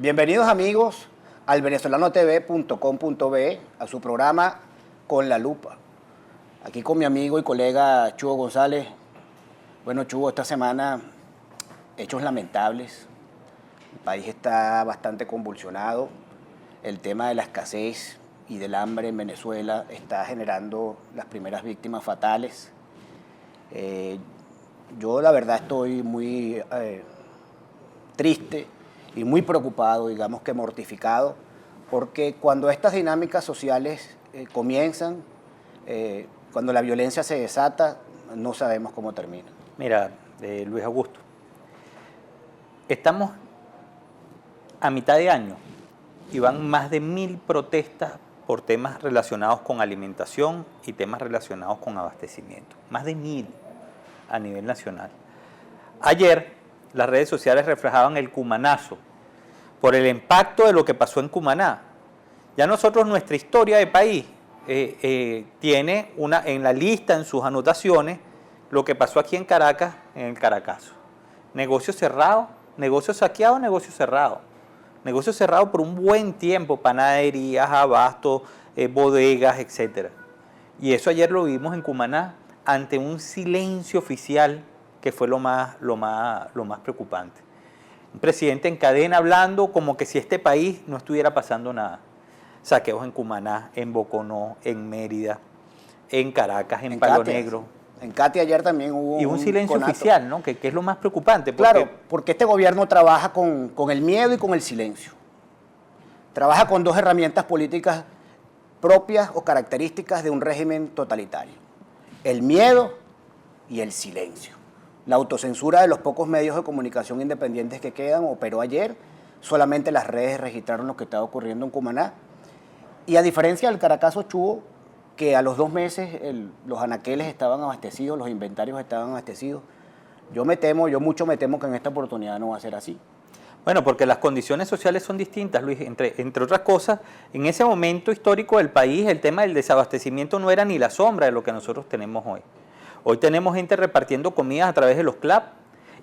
Bienvenidos amigos al venezolanotv.com.be, a su programa Con la Lupa. Aquí con mi amigo y colega Chugo González. Bueno, Chugo, esta semana hechos lamentables. El país está bastante convulsionado. El tema de la escasez y del hambre en Venezuela está generando las primeras víctimas fatales. Yo la verdad estoy muy triste y muy preocupado, digamos que mortificado, porque cuando estas dinámicas sociales comienzan, cuando la violencia se desata, no sabemos cómo termina. Mira, Luis Augusto, estamos a mitad de año y van más de 1000 protestas por temas relacionados con alimentación y temas relacionados con abastecimiento. Más de 1000 a nivel nacional. Ayer las redes sociales reflejaban el cumanazo por el impacto de lo que pasó en Cumaná. Ya nosotros, nuestra historia de país tiene en la lista, en sus anotaciones, lo que pasó aquí en Caracas, en el Caracazo. Negocio cerrado, negocio saqueado, negocio cerrado. Negocio cerrado por un buen tiempo, panaderías, abastos, bodegas, etc. Y eso ayer lo vimos en Cumaná, ante un silencio oficial que fue lo más preocupante. Un presidente en cadena hablando como que si este país no estuviera pasando nada. Saqueos en Cumaná, en Boconó, en Mérida, en Caracas, en Palo Negro. En Catia ayer también hubo un silencio conato oficial, ¿no? Que es lo más preocupante. Claro, porque este gobierno trabaja con el miedo y con el silencio. Trabaja con dos herramientas políticas propias o características de un régimen totalitario: el miedo y el silencio. La autocensura de los pocos medios de comunicación independientes que quedan operó ayer. Solamente las redes registraron lo que estaba ocurriendo en Cumaná. Y a diferencia del Caracazo, Chugo, que a los 2 meses los anaqueles estaban abastecidos, los inventarios estaban abastecidos, yo mucho me temo que en esta oportunidad no va a ser así. Bueno, porque las condiciones sociales son distintas, Luis. Entre otras cosas, en ese momento histórico del país, el tema del desabastecimiento no era ni la sombra de lo que nosotros tenemos hoy. Hoy tenemos gente repartiendo comidas a través de los CLAP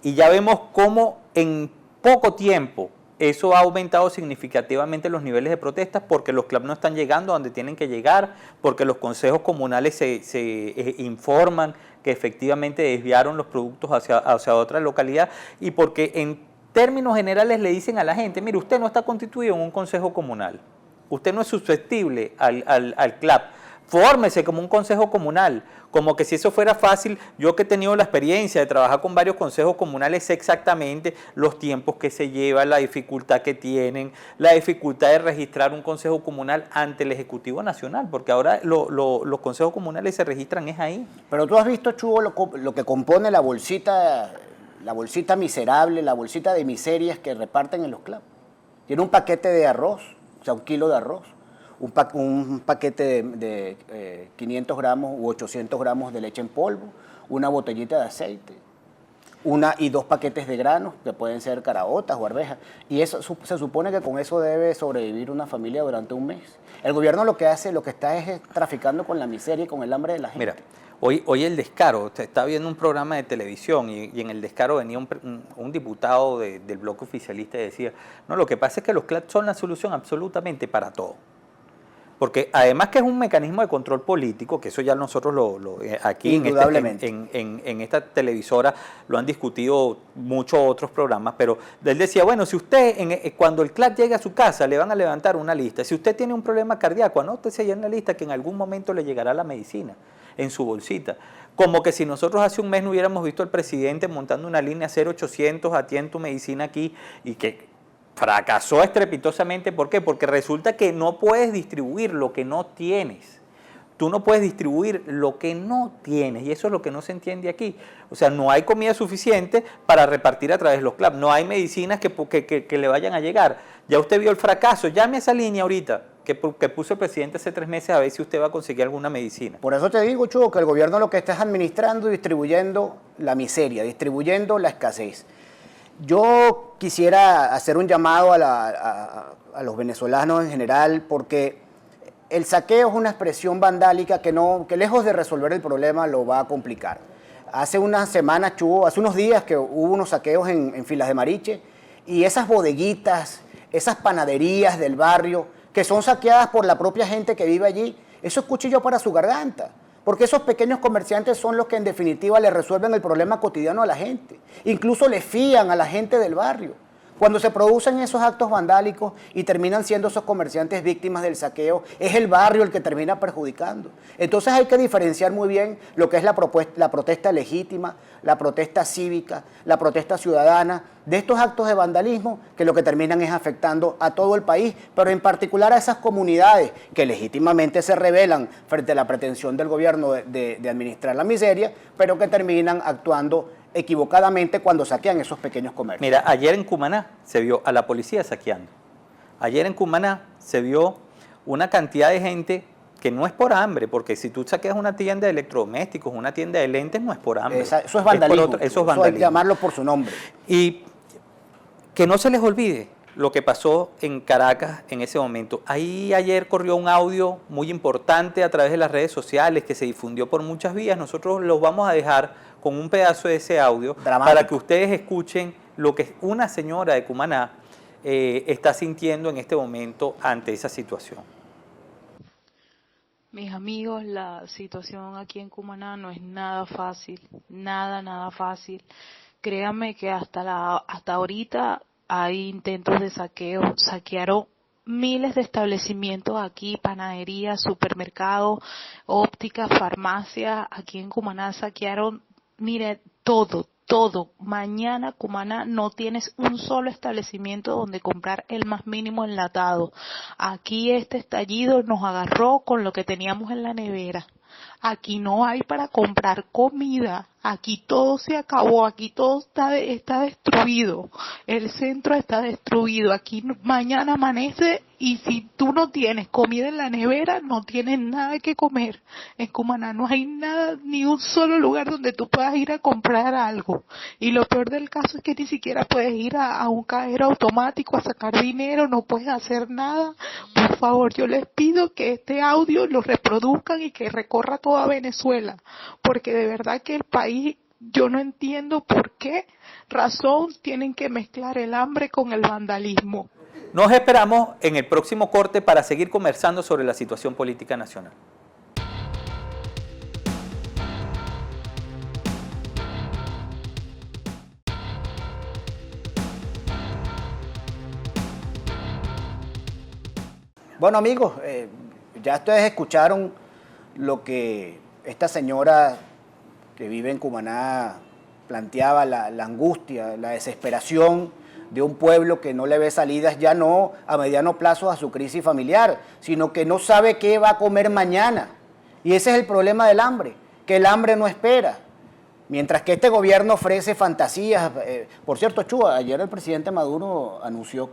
y ya vemos cómo en poco tiempo eso ha aumentado significativamente los niveles de protestas, porque los CLAP no están llegando a donde tienen que llegar, porque los consejos comunales se informan que efectivamente desviaron los productos hacia otra localidad, y porque en términos generales le dicen a la gente: mire, usted no está constituido en un consejo comunal, usted no es susceptible al CLAP, fórmese como un consejo comunal. Como que si eso fuera fácil. Yo que he tenido la experiencia de trabajar con varios consejos comunales, sé exactamente los tiempos que se llevan, la dificultad que tienen, la dificultad de registrar un consejo comunal ante el Ejecutivo Nacional, porque ahora los consejos comunales se registran es ahí. Pero tú has visto, Chugo, lo que compone la bolsita miserable, la bolsita de miserias que reparten en los CLAP. Tiene un paquete de arroz, o sea, 1 kilo de arroz, un paquete de 500 gramos u 800 gramos de leche en polvo, una botellita de aceite, 1 y 2 paquetes de granos, que pueden ser caraotas o arvejas, y eso se supone que con eso debe sobrevivir una familia durante un mes. El gobierno lo que está es traficando con la miseria y con el hambre de la gente. Mira, hoy el descaro, usted está viendo un programa de televisión y en el descaro venía un diputado del bloque oficialista y decía: no, lo que pasa es que los CLAP son la solución absolutamente para todo. Porque además que es un mecanismo de control político, que eso ya nosotros aquí en esta televisora lo han discutido muchos otros programas, pero él decía: bueno, si usted, cuando el CLAP llegue a su casa, le van a levantar una lista. Si usted tiene un problema cardíaco, anótese ahí en la lista que en algún momento le llegará la medicina en su bolsita. Como que si nosotros hace un mes no hubiéramos visto al presidente montando una línea 0800, atiende tu medicina aquí, y que fracasó estrepitosamente. ¿Por qué? Porque resulta que no puedes distribuir lo que no tienes. Tú no puedes distribuir lo que no tienes, y eso es lo que no se entiende aquí. O sea, no hay comida suficiente para repartir a través de los CLAP, no hay medicinas que le vayan a llegar. Ya usted vio el fracaso. Llame a esa línea ahorita que puso el presidente hace 3 meses, a ver si usted va a conseguir alguna medicina. Por eso te digo, Chugo, que el gobierno lo que está es administrando y distribuyendo la miseria, distribuyendo la escasez. Yo quisiera hacer un llamado a los venezolanos en general, porque el saqueo es una expresión vandálica que lejos de resolver el problema lo va a complicar. Hace unas semanas, hace unos días que hubo unos saqueos en Filas de Mariche, y esas bodeguitas, esas panaderías del barrio que son saqueadas por la propia gente que vive allí, eso es cuchillo para su garganta. Porque esos pequeños comerciantes son los que en definitiva le resuelven el problema cotidiano a la gente. Incluso le fían a la gente del barrio. Cuando se producen esos actos vandálicos y terminan siendo esos comerciantes víctimas del saqueo, es el barrio el que termina perjudicando. Entonces hay que diferenciar muy bien lo que es la protesta legítima, la protesta cívica, la protesta ciudadana, de estos actos de vandalismo que lo que terminan es afectando a todo el país, pero en particular a esas comunidades que legítimamente se rebelan frente a la pretensión del gobierno de administrar la miseria, pero que terminan actuando equivocadamente cuando saquean esos pequeños comercios. Mira, ayer en Cumaná se vio a la policía saqueando. Ayer en Cumaná se vio una cantidad de gente que no es por hambre, porque si tú saqueas una tienda de electrodomésticos, una tienda de lentes, no es por hambre. Eso es vandalismo. Eso es vandalismo. Hay que llamarlo por su nombre. Y que no se les olvide lo que pasó en Caracas en ese momento. Ahí ayer corrió un audio muy importante a través de las redes sociales que se difundió por muchas vías. Nosotros los vamos a dejar con un pedazo de ese audio para que ustedes escuchen lo que una señora de Cumaná está sintiendo en este momento ante esa situación. Mis amigos, la situación aquí en Cumaná no es nada fácil, nada fácil. Créanme que hasta ahorita hay intentos de saqueo, saquearon miles de establecimientos aquí, panaderías, supermercados, ópticas, farmacias, aquí en Cumaná saquearon, mire, todo. Mañana, Cumaná, no tienes un solo establecimiento donde comprar el más mínimo enlatado. Aquí este estallido nos agarró con lo que teníamos en la nevera. Aquí no hay para comprar comida. Aquí todo se acabó, aquí todo está destruido. El centro está destruido. Aquí mañana amanece y si tú no tienes comida en la nevera, no tienes nada que comer. En Cumaná no hay nada, ni un solo lugar donde tú puedas ir a comprar algo. Y lo peor del caso es que ni siquiera puedes ir a un cajero automático a sacar dinero, no puedes hacer nada. Por favor, yo les pido que este audio lo reproduzcan y que recorra toda Venezuela, porque de verdad que el país, yo no entiendo por qué razón tienen que mezclar el hambre con el vandalismo. Nos esperamos en el próximo corte para seguir conversando sobre la situación política nacional. Bueno, amigos, ya ustedes escucharon lo que esta señora que vive en Cumaná planteaba, la angustia, la desesperación de un pueblo que no le ve salidas ya no a mediano plazo a su crisis familiar, sino que no sabe qué va a comer mañana. Y ese es el problema del hambre, que el hambre no espera. Mientras que este gobierno ofrece fantasías. Por cierto, Chua, ayer el presidente Maduro anunció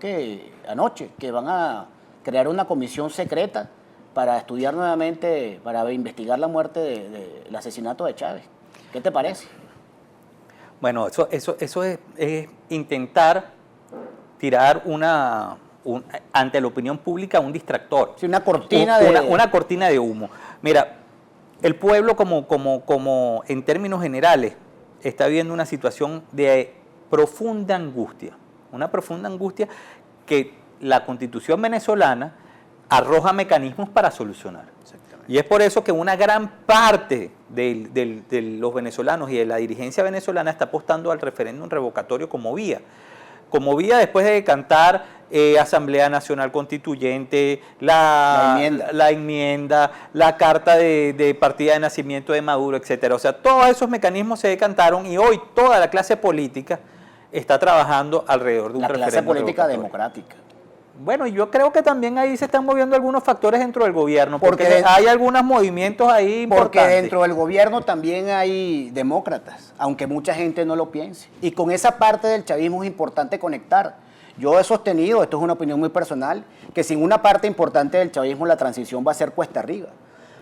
anoche que van a crear una comisión secreta para estudiar nuevamente, para investigar la muerte del asesinato de Chávez. ¿Qué te parece? Bueno, eso es intentar tirar ante la opinión pública un distractor. Sí, una cortina una cortina de humo. Mira, el pueblo como en términos generales está viviendo una situación de profunda angustia. Una profunda angustia que la Constitución venezolana arroja mecanismos para solucionar. Y es por eso que una gran parte de los venezolanos y de la dirigencia venezolana está apostando al referéndum revocatorio como vía. Como vía después de cantar Asamblea Nacional Constituyente, la enmienda, la carta de partida de nacimiento de Maduro, etcétera. O sea, todos esos mecanismos se decantaron y hoy toda la clase política está trabajando alrededor de un referéndum revocatorio. La clase política democrática. Bueno, yo creo que también ahí se están moviendo algunos factores dentro del gobierno, porque hay algunos movimientos ahí importantes. Porque dentro del gobierno también hay demócratas, aunque mucha gente no lo piense. Y con esa parte del chavismo es importante conectar. Yo he sostenido, esto es una opinión muy personal, que sin una parte importante del chavismo la transición va a ser cuesta arriba.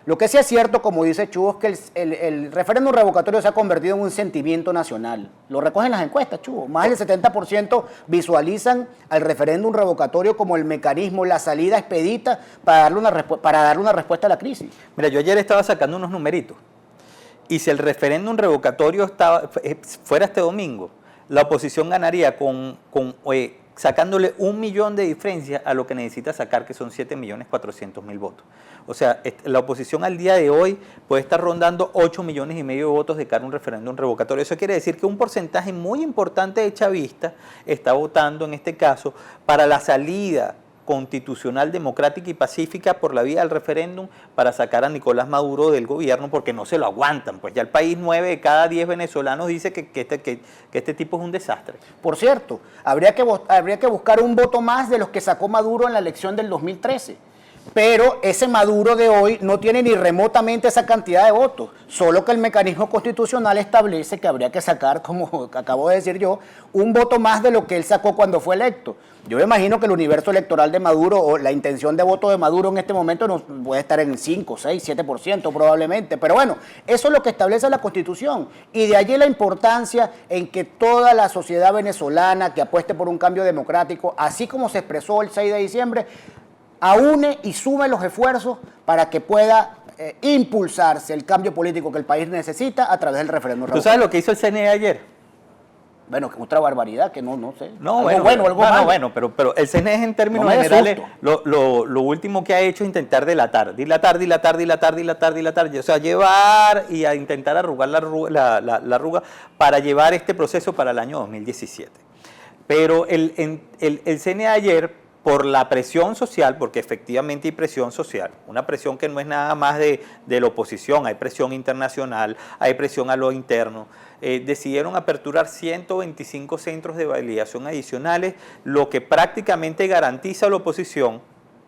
Lo que sí es cierto, como dice Chugo, es que el referéndum revocatorio se ha convertido en un sentimiento nacional. Lo recogen las encuestas, Chugo. Más del 70% visualizan al referéndum revocatorio como el mecanismo, la salida expedita para darle una respuesta a la crisis. Mira, yo ayer estaba sacando unos numeritos. Y si el referéndum revocatorio fuera este domingo, la oposición ganaría con sacándole 1 millón de diferencia a lo que necesita sacar, que son 7.400.000 votos. O sea, la oposición al día de hoy puede estar rondando 8,5 millones de votos de cara a un referéndum revocatorio. Eso quiere decir que un porcentaje muy importante de chavistas está votando, en este caso, para la salida constitucional, democrática y pacífica por la vía del referéndum para sacar a Nicolás Maduro del gobierno, porque no se lo aguantan. Pues ya el país, 9 de cada 10 venezolanos dice que este tipo es un desastre. Por cierto, habría que buscar un voto más de los que sacó Maduro en la elección del 2013. Pero ese Maduro de hoy no tiene ni remotamente esa cantidad de votos, solo que el mecanismo constitucional establece que habría que sacar, como acabo de decir yo, un voto más de lo que él sacó cuando fue electo. Yo me imagino que el universo electoral de Maduro o la intención de voto de Maduro en este momento no puede estar en 5, 6, 7% probablemente, pero bueno, eso es lo que establece la Constitución y de allí la importancia en que toda la sociedad venezolana que apueste por un cambio democrático, así como se expresó el 6 de diciembre, aúne y sume los esfuerzos para que pueda impulsarse el cambio político que el país necesita a través del referéndum. ¿Tú sabes lo que hizo el CNE ayer? Bueno, que otra barbaridad, que no sé. No, pero el CNE en términos generales, lo último que ha hecho es intentar dilatar, o sea, llevar y a intentar arrugar la arruga para llevar este proceso para el año 2017. Pero el CNE ayer, por la presión social, porque efectivamente hay presión social, una presión que no es nada más de la oposición, hay presión internacional, hay presión a lo interno, decidieron aperturar 125 centros de validación adicionales, lo que prácticamente garantiza a la oposición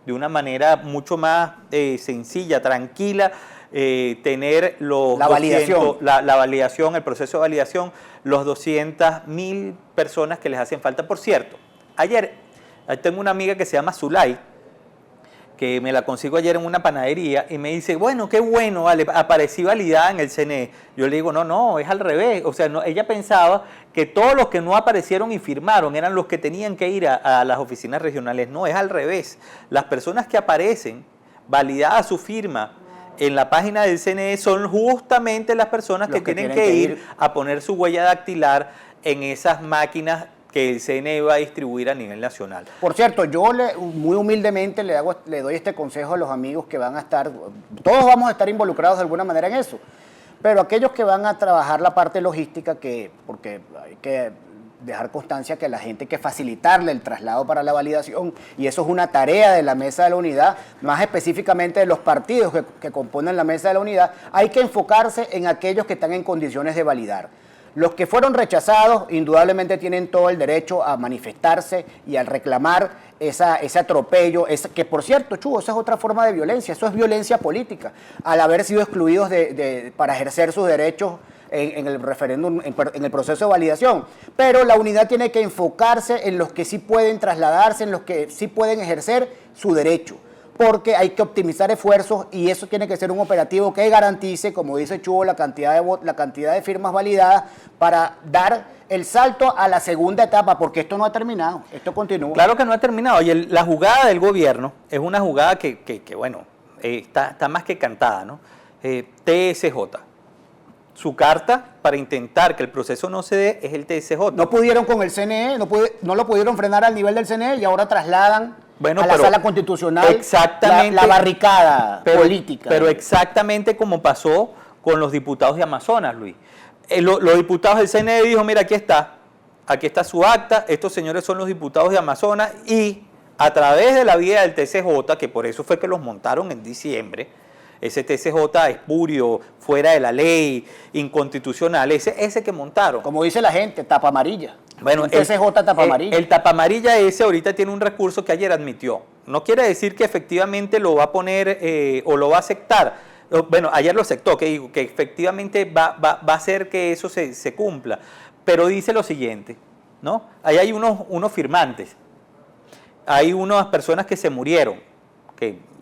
de una manera mucho más sencilla, tranquila, tener la validación, el proceso de validación, los 200.000 personas que les hacen falta. Por cierto, ayer tengo una amiga que se llama Zulay, que me la consigo ayer en una panadería y me dice, bueno, qué bueno, vale, aparecí validada en el CNE. Yo le digo, no, es al revés. O sea, ella pensaba que todos los que no aparecieron y firmaron eran los que tenían que ir a las oficinas regionales. No, es al revés. Las personas que aparecen validada su firma en la página del CNE son justamente las personas que tienen que ir a poner su huella dactilar en esas máquinas que el CNE va a distribuir a nivel nacional. Por cierto, yo muy humildemente le doy este consejo a los amigos que van a estar, todos vamos a estar involucrados de alguna manera en eso, pero aquellos que van a trabajar la parte logística, porque hay que dejar constancia que a la gente hay que facilitarle el traslado para la validación, y eso es una tarea de la Mesa de la Unidad, más específicamente de los partidos que componen la Mesa de la Unidad, hay que enfocarse en aquellos que están en condiciones de validar. Los que fueron rechazados indudablemente tienen todo el derecho a manifestarse y a reclamar ese atropello, que por cierto, Chugo, esa es otra forma de violencia, eso es violencia política, al haber sido excluidos para ejercer sus derechos en el referéndum, en el proceso de validación. Pero la unidad tiene que enfocarse en los que sí pueden trasladarse, en los que sí pueden ejercer su derecho, porque hay que optimizar esfuerzos y eso tiene que ser un operativo que garantice, como dice Chugo, la cantidad de firmas validadas para dar el salto a la segunda etapa, porque esto no ha terminado, esto continúa. Claro que no ha terminado, y la jugada del gobierno es una jugada que está más que cantada, ¿no? TSJ. Su carta para intentar que el proceso no se dé es el TSJ. No pudieron con el CNE, no lo pudieron frenar al nivel del CNE y ahora trasladan a la sala constitucional exactamente, la barricada política. Pero exactamente como pasó con los diputados de Amazonas, Luis. Los diputados del CNE dijo, mira, aquí está su acta, estos señores son los diputados de Amazonas y a través de la vía del TSJ, que por eso fue que los montaron en diciembre, ese TSJ espurio, fuera de la ley, inconstitucional, ese que montaron. Como dice la gente, tapa amarilla. Bueno, el TSJ tapa amarilla. El tapa amarilla ese ahorita tiene un recurso que ayer admitió. No quiere decir que efectivamente lo va a poner o lo va a aceptar. Bueno, ayer lo aceptó, que efectivamente va a hacer que eso se cumpla. Pero dice lo siguiente, ¿no? Ahí hay unos firmantes. Hay unas personas que se murieron, que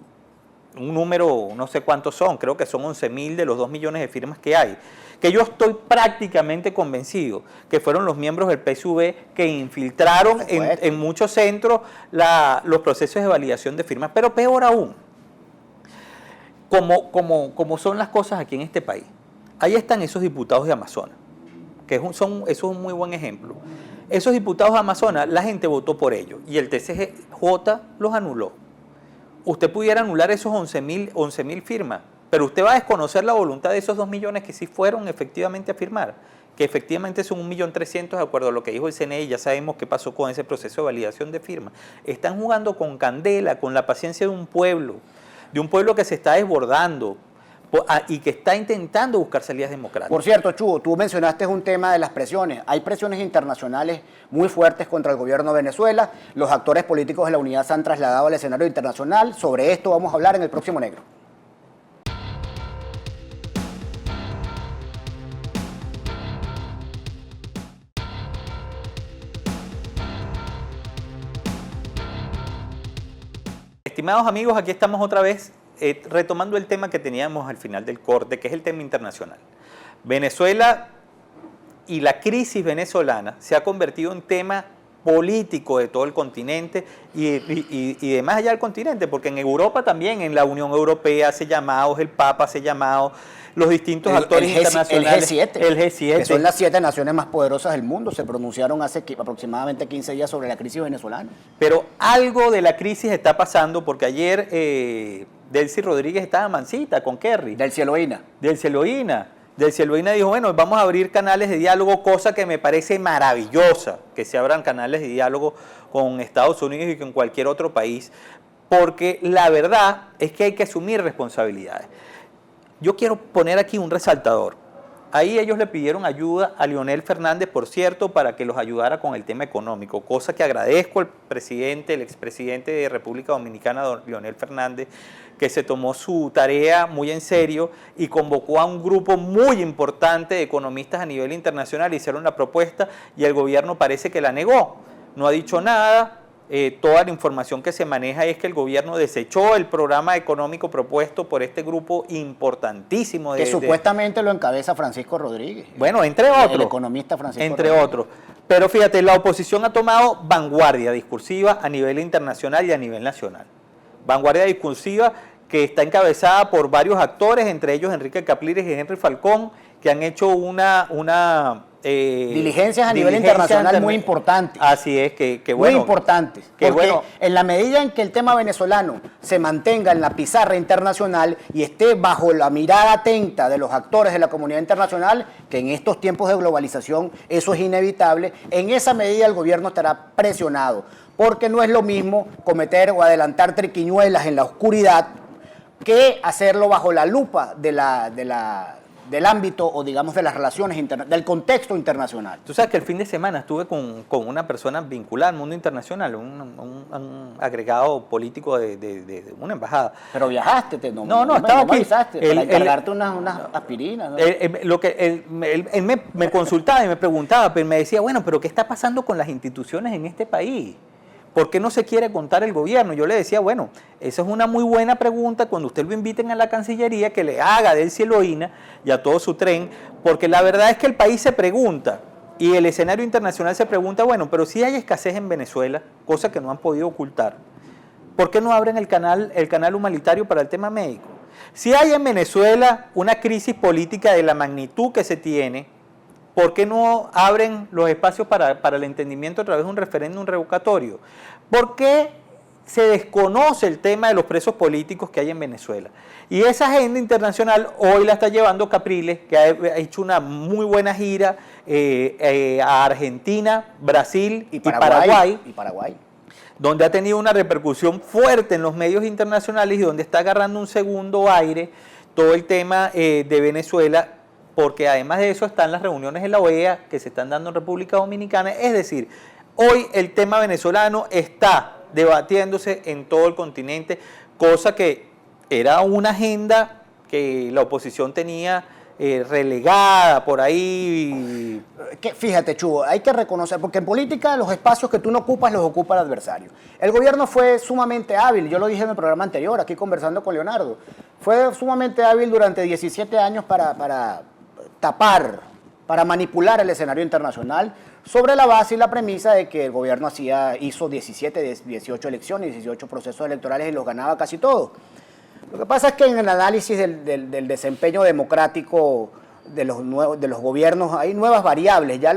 un número, no sé cuántos son, creo que son 11.000 de los 2 millones de firmas que hay, que yo estoy prácticamente convencido que fueron los miembros del PSV que infiltraron en muchos centros los procesos de validación de firmas, pero peor aún, como son las cosas aquí en este país, ahí están esos diputados de Amazonas, eso es un muy buen ejemplo. Esos diputados Amazonas, la gente votó por ellos y el TCJ los anuló. Usted pudiera anular esos 11.000 firmas, pero usted va a desconocer la voluntad de esos 2 millones que sí fueron efectivamente a firmar, que efectivamente son 1.300.000 de acuerdo a lo que dijo el CNE, ya sabemos qué pasó con ese proceso de validación de firmas. Están jugando con candela, con la paciencia de un pueblo que se está desbordando y que está intentando buscar salidas democráticas. Por cierto, Chugo, tú mencionaste un tema de las presiones. Hay presiones internacionales muy fuertes contra el gobierno de Venezuela. Los actores políticos de la unidad se han trasladado al escenario internacional. Sobre esto vamos a hablar en el próximo Negro. Estimados amigos, aquí estamos otra vez retomando el tema que teníamos al final del corte, que es el tema internacional. Venezuela y la crisis venezolana se ha convertido en tema político de todo el continente y de más allá del continente, porque en Europa también, en la Unión Europea hace llamados, el Papa hace llamados, los distintos actores internacionales. El G7, que son las 7 naciones más poderosas del mundo, se pronunciaron hace aproximadamente 15 días sobre la crisis venezolana. Pero algo de la crisis está pasando, porque ayer Delcy Rodríguez estaba mansita con Kerry. Delcy Eloína. Delcy Eloína dijo, bueno, vamos a abrir canales de diálogo, cosa que me parece maravillosa, que se abran canales de diálogo con Estados Unidos y con cualquier otro país, porque la verdad es que hay que asumir responsabilidades. Yo quiero poner aquí un resaltador. Ahí ellos le pidieron ayuda a Leonel Fernández, por cierto, para que los ayudara con el tema económico, cosa que agradezco al presidente, el expresidente de República Dominicana, don Leonel Fernández, que se tomó su tarea muy en serio y convocó a un grupo muy importante de economistas a nivel internacional, hicieron la propuesta y el gobierno parece que la negó, no ha dicho nada. Toda la información que se maneja es que el gobierno desechó el programa económico propuesto por este grupo importantísimo. Que supuestamente lo encabeza Francisco Rodríguez. Bueno, entre otros. El economista Francisco entre Rodríguez. otros. Pero fíjate, la oposición ha tomado vanguardia discursiva a nivel internacional y a nivel nacional. Vanguardia discursiva que está encabezada por varios actores, entre ellos Enrique Capriles y Henry Falcón, que han hecho diligencias a nivel internacional muy importantes. Así es, que bueno. Muy importantes. Porque bueno, en la medida en que el tema venezolano se mantenga en la pizarra internacional y esté bajo la mirada atenta de los actores de la comunidad internacional, que en estos tiempos de globalización eso es inevitable, en esa medida el gobierno estará presionado. Porque no es lo mismo cometer o adelantar triquiñuelas en la oscuridad que hacerlo bajo la lupa del ámbito o digamos de las relaciones del contexto internacional. Tú sabes que el fin de semana estuve con una persona vinculada al mundo internacional, un agregado político de una embajada. Pero viajaste, no, estaba aquí. Para encargarte unas aspirinas, ¿no? Él me consultaba y me preguntaba, pero me decía, bueno, pero ¿qué está pasando con las instituciones en este país? ¿Por qué no se quiere contar el gobierno? Yo le decía, bueno, esa es una muy buena pregunta cuando usted lo inviten a la Cancillería, que le haga a Delcy Eloína y a todo su tren, porque la verdad es que el país se pregunta, y el escenario internacional se pregunta, bueno, pero si hay escasez en Venezuela, cosa que no han podido ocultar, ¿por qué no abren el canal humanitario para el tema médico? Si hay en Venezuela una crisis política de la magnitud que se tiene, ¿por qué no abren los espacios para el entendimiento a través de un referéndum revocatorio? ¿Por qué se desconoce el tema de los presos políticos que hay en Venezuela? Y esa agenda internacional hoy la está llevando Capriles, que ha hecho una muy buena gira a Argentina, Brasil y Paraguay, donde ha tenido una repercusión fuerte en los medios internacionales y donde está agarrando un segundo aire todo el tema de Venezuela, porque además de eso están las reuniones en la OEA que se están dando en República Dominicana. Es decir, hoy el tema venezolano está debatiéndose en todo el continente, cosa que era una agenda que la oposición tenía relegada por ahí. Fíjate, Chugo, hay que reconocer, porque en política los espacios que tú no ocupas los ocupa el adversario. El gobierno fue sumamente hábil, yo lo dije en el programa anterior, aquí conversando con Leonardo, fue sumamente hábil durante 17 años para tapar, para manipular el escenario internacional sobre la base y la premisa de que el gobierno hizo 18 elecciones, 18 procesos electorales y los ganaba casi todos. Lo que pasa es que en el análisis del desempeño democrático de los gobiernos hay nuevas variables, ya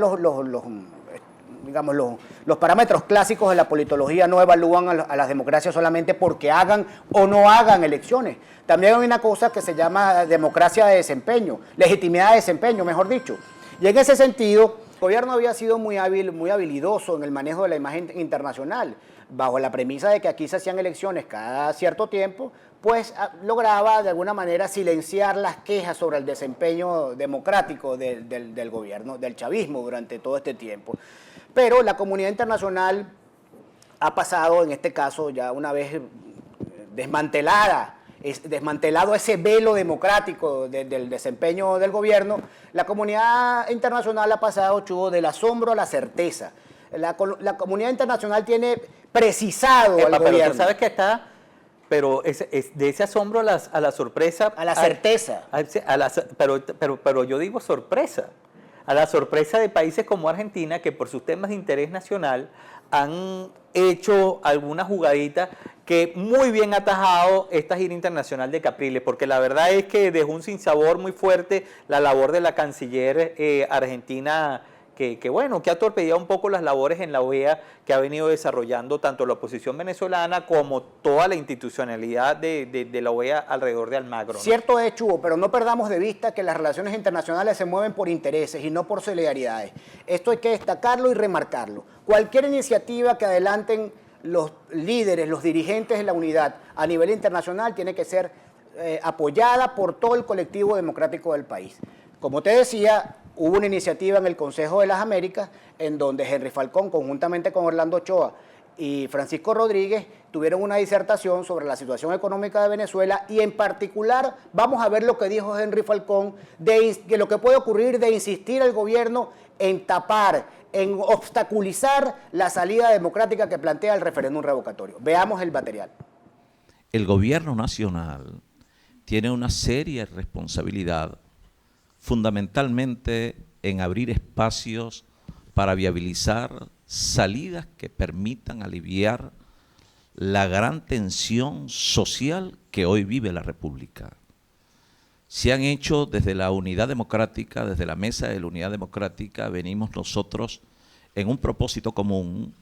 digamos, los parámetros clásicos de la politología no evalúan a las democracias solamente porque hagan o no hagan elecciones. También hay una cosa que se llama democracia de desempeño, legitimidad de desempeño, mejor dicho. Y en ese sentido, el gobierno había sido muy hábil, muy habilidoso en el manejo de la imagen internacional, bajo la premisa de que aquí se hacían elecciones cada cierto tiempo, pues lograba de alguna manera silenciar las quejas sobre el desempeño democrático del gobierno, del chavismo durante todo este tiempo. Pero la comunidad internacional ha pasado, en este caso, ya una vez desmantelado ese velo democrático del desempeño del gobierno, la comunidad internacional ha pasado, Chugo, del asombro a la certeza. La comunidad internacional tiene precisado al gobierno. Pero tú sabes que está... Pero de ese asombro a la sorpresa... A la certeza. Pero yo digo sorpresa. A la sorpresa de países como Argentina, que por sus temas de interés nacional han hecho alguna jugadita que muy bien ha atajado esta gira internacional de Capriles, porque la verdad es que dejó un sinsabor muy fuerte la labor de la canciller argentina, que ha torpedeado un poco las labores en la OEA que ha venido desarrollando tanto la oposición venezolana como toda la institucionalidad de la OEA alrededor de Almagro, ¿no? Cierto es, Chugo, pero no perdamos de vista que las relaciones internacionales se mueven por intereses y no por solidaridades. Esto hay que destacarlo y remarcarlo. Cualquier iniciativa que adelanten los líderes, los dirigentes de la unidad a nivel internacional tiene que ser apoyada por todo el colectivo democrático del país. Como te decía, hubo una iniciativa en el Consejo de las Américas en donde Henry Falcón, conjuntamente con Orlando Ochoa y Francisco Rodríguez, tuvieron una disertación sobre la situación económica de Venezuela y en particular vamos a ver lo que dijo Henry Falcón de lo que puede ocurrir de insistir al gobierno en tapar, en obstaculizar la salida democrática que plantea el referéndum revocatorio. Veamos el material. El gobierno nacional tiene una seria responsabilidad fundamentalmente en abrir espacios para viabilizar salidas que permitan aliviar la gran tensión social que hoy vive la República. Se han hecho desde la Unidad Democrática, desde la Mesa de la Unidad Democrática, venimos nosotros en un propósito común,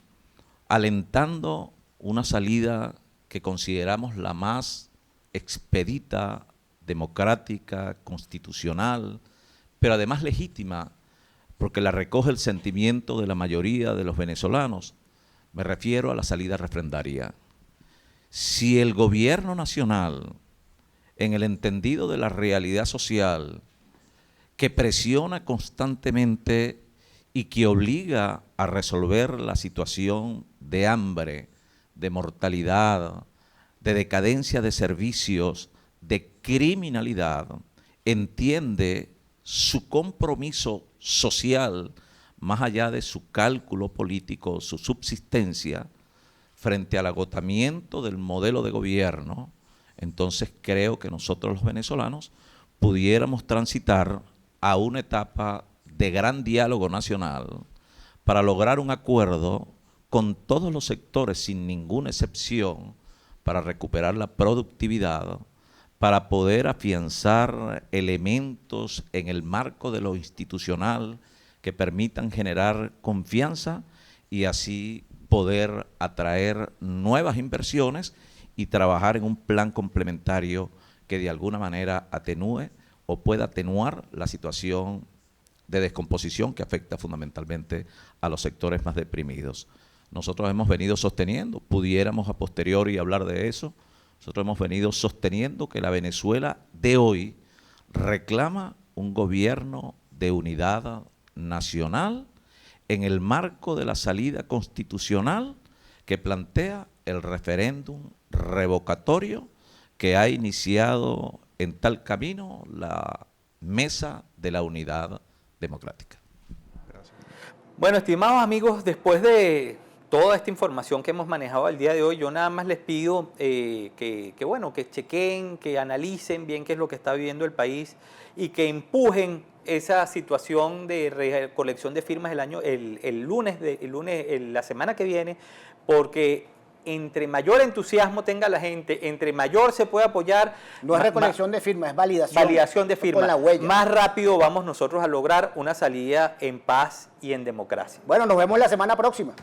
alentando una salida que consideramos la más expedita, democrática, constitucional, pero además legítima, porque la recoge el sentimiento de la mayoría de los venezolanos. Me refiero a la salida referendaria. Si el gobierno nacional, en el entendido de la realidad social, que presiona constantemente y que obliga a resolver la situación de hambre, de mortalidad, de decadencia de servicios, de criminalidad, entiende su compromiso social, más allá de su cálculo político, su subsistencia, frente al agotamiento del modelo de gobierno, entonces creo que nosotros los venezolanos pudiéramos transitar a una etapa de gran diálogo nacional para lograr un acuerdo con todos los sectores, sin ninguna excepción, para recuperar la productividad, para poder afianzar elementos en el marco de lo institucional que permitan generar confianza y así poder atraer nuevas inversiones y trabajar en un plan complementario que de alguna manera atenúe o pueda atenuar la situación de descomposición que afecta fundamentalmente a los sectores más deprimidos. Nosotros hemos venido sosteniendo, pudiéramos a posteriori hablar de eso, nosotros hemos venido sosteniendo que la Venezuela de hoy reclama un gobierno de unidad nacional en el marco de la salida constitucional que plantea el referéndum revocatorio que ha iniciado en tal camino la Mesa de la Unidad Democrática. Gracias. Bueno, estimados amigos, después de toda esta información que hemos manejado el día de hoy, yo nada más les pido que chequen, que analicen bien qué es lo que está viviendo el país y que empujen esa situación de recolección de firmas la semana que viene, porque entre mayor entusiasmo tenga la gente, entre mayor se pueda apoyar. No es recolección de firmas, es validación. Validación de firmas. Con la huella. Más rápido vamos nosotros a lograr una salida en paz y en democracia. Bueno, nos vemos la semana próxima.